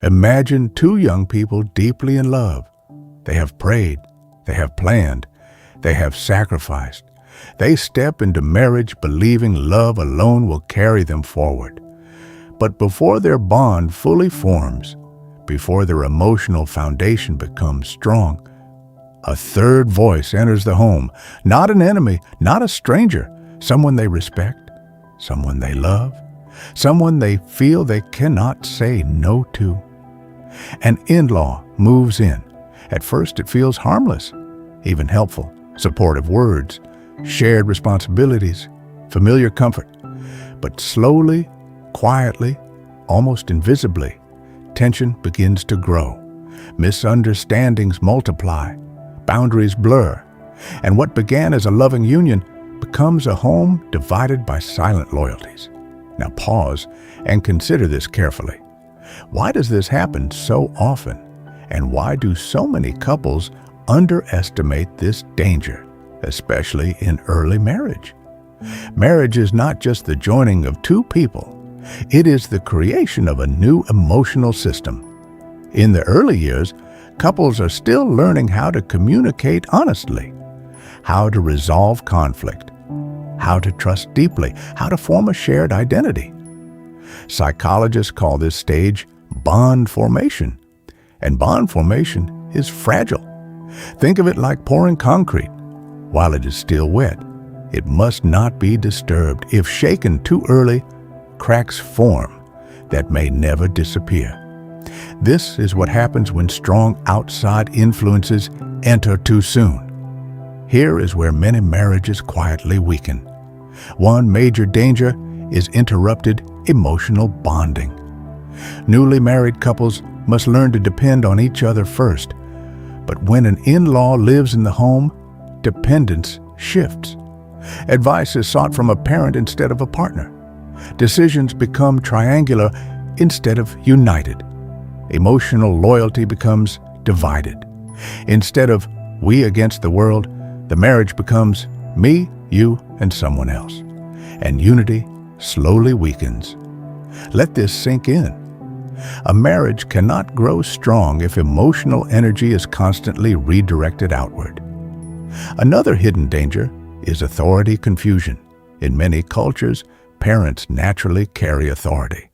Imagine two young people deeply in love. They have prayed, they have planned, they have sacrificed. They step into marriage believing love alone will carry them forward. But before their bond fully forms, before their emotional foundation becomes strong, a third voice enters the home, not an enemy, not a stranger, someone they respect, someone they love, someone they feel they cannot say no to. An in-law moves in. At first it feels harmless, even helpful, supportive words, shared responsibilities, familiar comfort. But slowly, quietly, almost invisibly, tension begins to grow. Misunderstandings multiply, boundaries blur, and what began as a loving union becomes a home divided by silent loyalties. Now pause and consider this carefully. Why does this happen so often? And why do so many couples underestimate this danger, especially in early marriage? Marriage is not just the joining of two people. It is the creation of a new emotional system. In the early years, couples are still learning how to communicate honestly, how to resolve conflict, how to trust deeply, how to form a shared identity. Psychologists call this stage bond formation, and bond formation is fragile. Think of it like pouring concrete. While it is still wet, it must not be disturbed. If shaken too early, cracks form that may never disappear. This is what happens when strong outside influences enter too soon. Here is where many marriages quietly weaken. One major danger is interrupted emotional bonding. Newly married couples must learn to depend on each other first. But when an in-law lives in the home, dependence shifts. Advice is sought from a parent instead of a partner. Decisions become triangular instead of united. Emotional loyalty becomes divided. Instead of we against the world, the marriage becomes me, you, and someone else. And unity slowly weakens. Let this sink in. A marriage cannot grow strong if emotional energy is constantly redirected outward. Another hidden danger is authority confusion. In many cultures, parents naturally carry authority.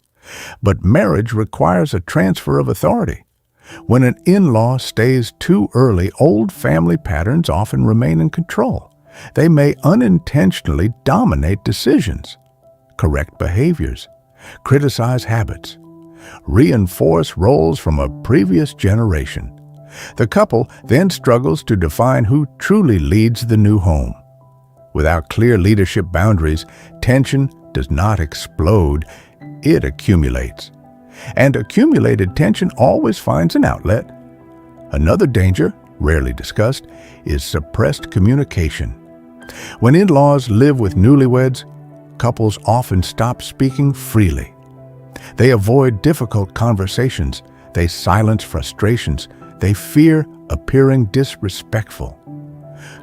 But marriage requires a transfer of authority. When an in-law stays too early, old family patterns often remain in control. They may unintentionally dominate decisions, correct behaviors, criticize habits, reinforce roles from a previous generation. The couple then struggles to define who truly leads the new home. Without clear leadership boundaries, tension does not explode, it accumulates. And accumulated tension always finds an outlet. Another danger, rarely discussed, is suppressed communication. When in-laws live with newlyweds, couples often stop speaking freely. They avoid difficult conversations, they silence frustrations, they fear appearing disrespectful.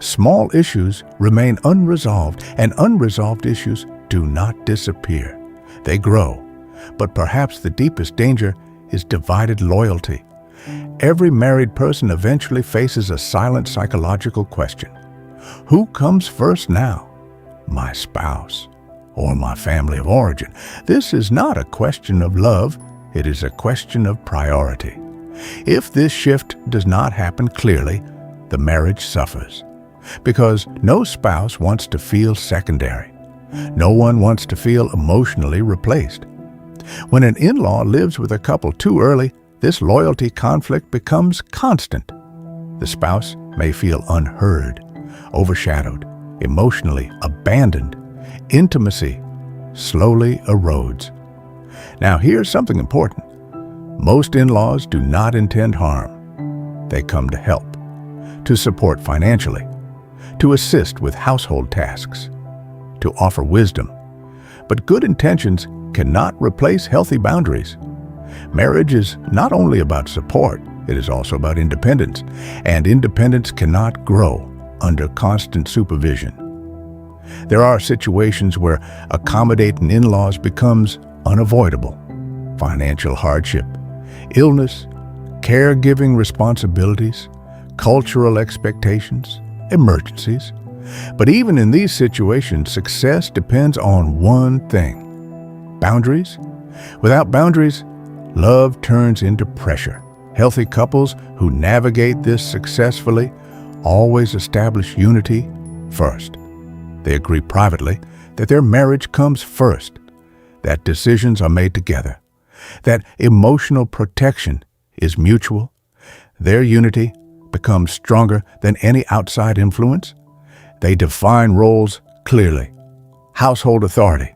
Small issues remain unresolved, and unresolved issues do not disappear. They grow. But perhaps the deepest danger is divided loyalty. Every married person eventually faces a silent psychological question. Who comes first now? My spouse or my family of origin? This is not a question of love, it is a question of priority. If this shift does not happen clearly, the marriage suffers. Because no spouse wants to feel secondary. No one wants to feel emotionally replaced. When an in-law lives with a couple too early, this loyalty conflict becomes constant. The spouse may feel unheard, overshadowed, emotionally abandoned. Intimacy slowly erodes. Now here's something important. Most in-laws do not intend harm. They come to help, to support financially, to assist with household tasks, to offer wisdom. But good intentions cannot replace healthy boundaries. Marriage is not only about support, it is also about independence, and independence cannot grow under constant supervision. There are situations where accommodating in-laws becomes unavoidable. Financial hardship, Illness, caregiving responsibilities, cultural expectations, emergencies. But even in these situations, success depends on one thing: boundaries. Without boundaries, love turns into pressure. Healthy couples who navigate this successfully always establish unity first. They agree privately that their marriage comes first, that decisions are made together, that emotional protection is mutual. Their unity becomes stronger than any outside influence. They define roles clearly: household authority,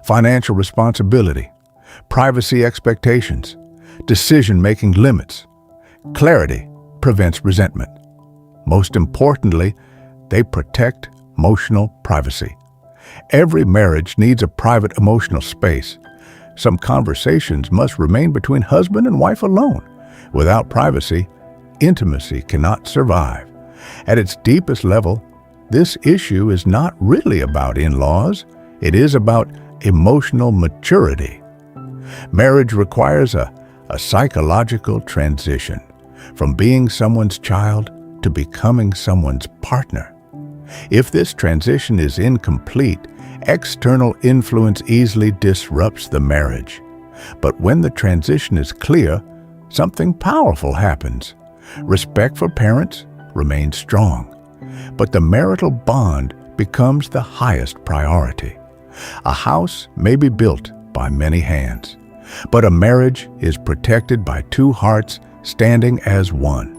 financial responsibility, privacy expectations, decision-making limits. Clarity prevents resentment. Most importantly, they protect emotional privacy. Every marriage needs a private emotional space. Some conversations must remain between husband and wife alone. Without privacy, intimacy cannot survive. At its deepest level, this issue is not really about in-laws. It is about emotional maturity. Marriage requires a psychological transition from being someone's child to becoming someone's partner. If this transition is incomplete, external influence easily disrupts the marriage. But when the transition is clear, something powerful happens. Respect for parents remains strong, but the marital bond becomes the highest priority. A house may be built by many hands, but a marriage is protected by two hearts standing as one.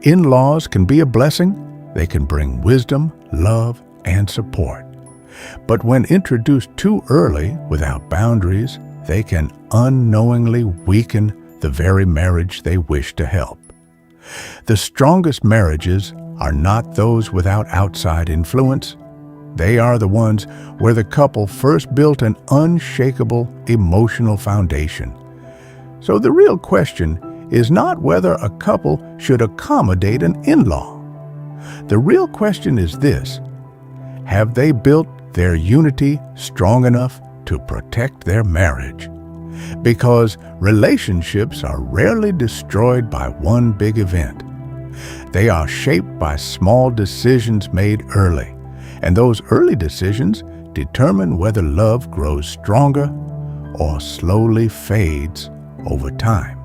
In-laws can be a blessing. They can bring wisdom, love, and support. But when introduced too early without boundaries, they can unknowingly weaken the very marriage they wish to help. The strongest marriages are not those without outside influence. They are the ones where the couple first built an unshakable emotional foundation. So the real question is not whether a couple should accommodate an in-law. The real question is this: have they built their unity strong enough to protect their marriage? Because relationships are rarely destroyed by one big event. They are shaped by small decisions made early, and those early decisions determine whether love grows stronger or slowly fades over time.